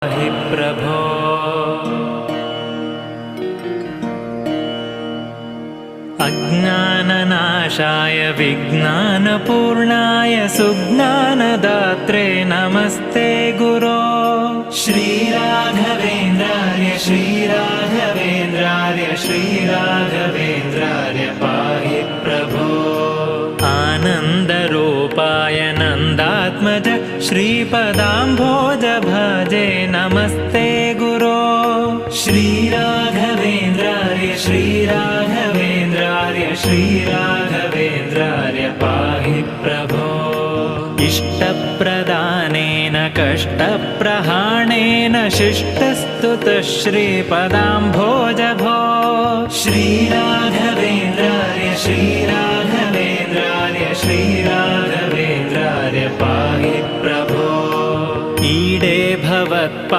हि प्रभो अज्ञाननाशाय विज्ञानपूर्णाय सुज्ञानदात्रे नमस्ते गुरो श्रीराघवेन्द्रार्य श्रीराघवेन्द्रार्य श्रीराघवेन्द्रार्य पाहि प्रभो आनन्दरूपाय नन्दात्मज श्रीपदाम्भोज भजे नमस्ते गुरो श्रीराघवेन्द्रार्य श्रीराघवेन्द्रार्य श्रीराघवेन्द्रार्य पाहि प्रभो इष्टप्रदानेन कष्टप्रहाणेन शिष्टस्तुतः श्रीपदाम्भोज भो श्रीराघवेन्द्रार्य श्रीराघवेन्द्रार्य श्रीराघवेन्द्रार्य पाहि प्रभो ईडे भवत्पा